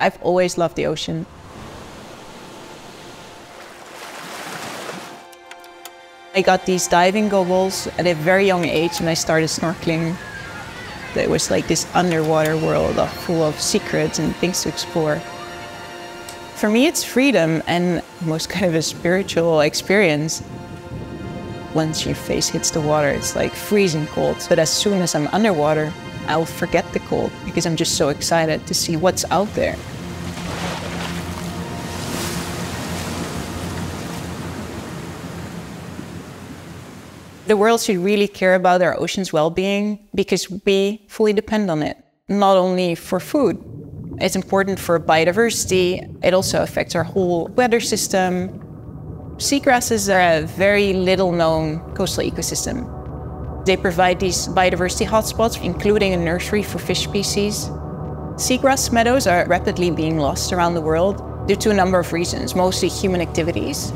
I've always loved the ocean. I got these diving goggles at a very young age when I started snorkeling. It was like this underwater world full of secrets and things to explore. For me, it's freedom and most kind of a spiritual experience. Once your face hits the water, it's like freezing cold. But as soon as I'm underwater, I'll forget the cold because I'm just so excited to see what's out there. The world should really care about our ocean's well-being because we fully depend on it, not only for food. It's important for biodiversity. It also affects our whole weather system. Seagrasses are a very little-known coastal ecosystem. They provide these biodiversity hotspots, including a nursery for fish species. Seagrass meadows are rapidly being lost around the world due to a number of reasons, mostly human activities.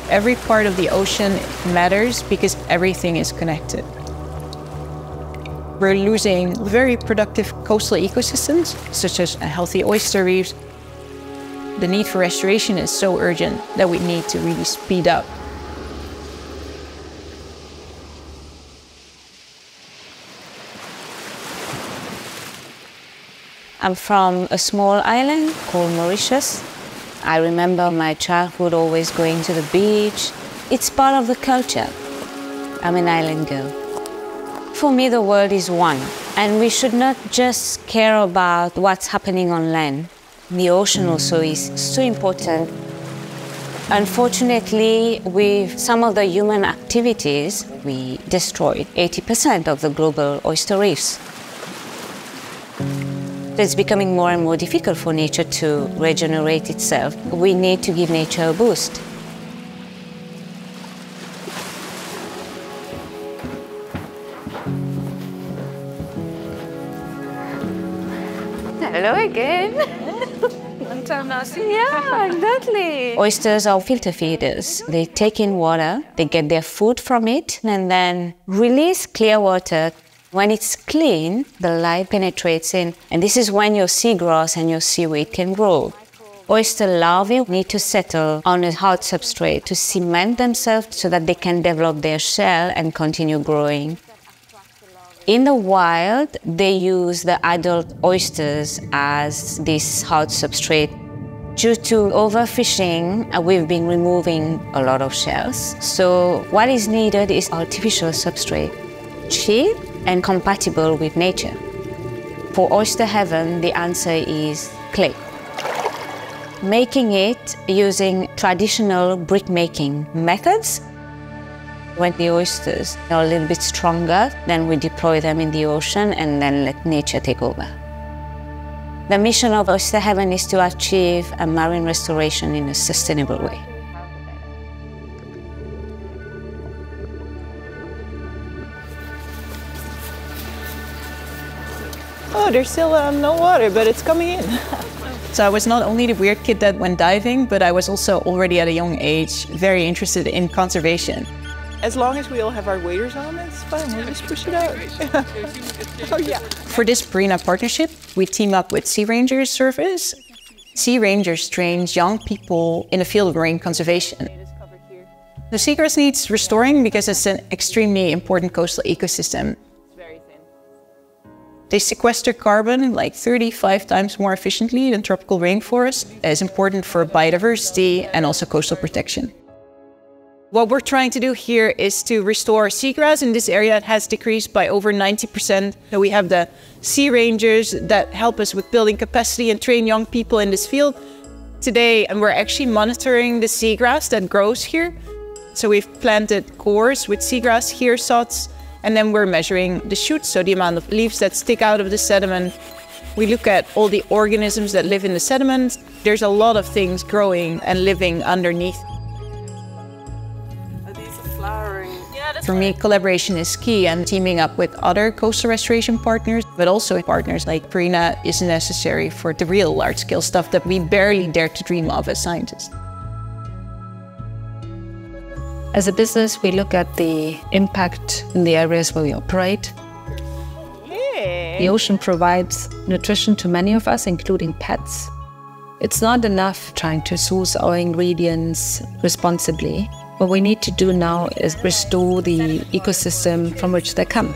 Every part of the ocean matters because everything is connected. We're losing very productive coastal ecosystems, such as healthy oyster reefs. The need for restoration is so urgent that we need to really speed up. I'm from a small island called Mauritius. I remember my childhood always going to the beach. It's part of the culture. I'm an island girl. For me, the world is one, and we should not just care about what's happening on land. The ocean also is so important. Unfortunately, with some of the human activities, we destroyed 80% of the global oyster reefs. It's becoming more and more difficult for nature to regenerate itself. We need to give nature a boost. Hello again. Long time no see. Yeah, exactly. Oysters are filter feeders. They take in water, they get their food from it, and then release clear water. When it's clean, the light penetrates in, and this is when your seagrass and your seaweed can grow. Oyster larvae need to settle on a hard substrate to cement themselves so that they can develop their shell and continue growing. In the wild, they use the adult oysters as this hard substrate. Due to overfishing, we've been removing a lot of shells. So what is needed is artificial substrate, cheap and compatible with nature. For Oyster Heaven, the answer is clay. Making it using traditional brick-making methods. When the oysters are a little bit stronger, then we deploy them in the ocean and then let nature take over. The mission of Oyster Heaven is to achieve a marine restoration in a sustainable way. Oh, there's still no water, but it's coming in. So I was not only the weird kid that went diving, but I was also already at a young age very interested in conservation. As long as we all have our waders on, it's fine. We'll just push it out. Oh, yeah. For this Purina partnership, we team up with Sea Ranger Servicen. Sea Rangers trains young people in the field of marine conservation. The seagrass needs restoring because it's an extremely important coastal ecosystem. They sequester carbon like 35 times more efficiently than tropical rainforests. It's important for biodiversity and also coastal protection. What we're trying to do here is to restore seagrass in this area that has decreased by over 90%. So we have the Sea Rangers that help us with building capacity and train young people in this field. Today, and we're actually monitoring the seagrass that grows here. So we've planted cores with seagrass here, sods, and then we're measuring the shoots, so the amount of leaves that stick out of the sediment. We look at all the organisms that live in the sediment. There's a lot of things growing and living underneath. For me, collaboration is key, and teaming up with other coastal restoration partners, but also partners like Purina, is necessary for the real large-scale stuff that we barely dare to dream of as scientists. As a business, we look at the impact in the areas where we operate. Yeah. The ocean provides nutrition to many of us, including pets. It's not enough trying to source our ingredients responsibly. What we need to do now is restore the ecosystem from which they come.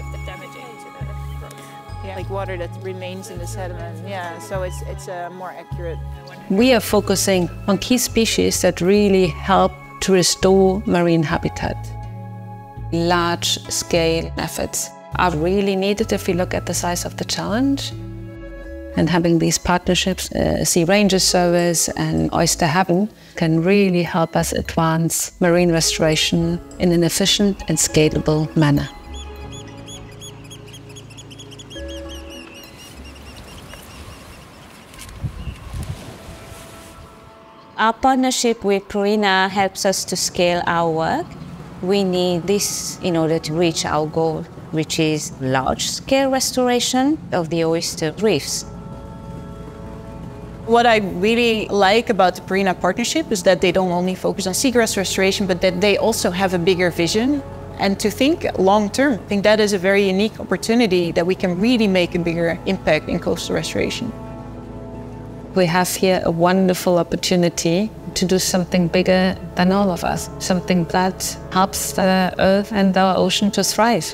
Like water that remains in the sediment, yeah, so it's more accurate. We are focusing on key species that really help to restore marine habitat. Large-scale efforts are really needed if we look at the size of the challenge. And having these partnerships, Sea Ranger Servicen and Oyster Heaven, can really help us advance marine restoration in an efficient and scalable manner. Our partnership with Purina helps us to scale our work. We need this in order to reach our goal, which is large-scale restoration of the oyster reefs. What I really like about the Purina partnership is that they don't only focus on seagrass restoration, but that they also have a bigger vision. And to think long-term, I think that is a very unique opportunity that we can really make a bigger impact in coastal restoration. We have here a wonderful opportunity to do something bigger than all of us, something that helps the earth and our ocean to thrive.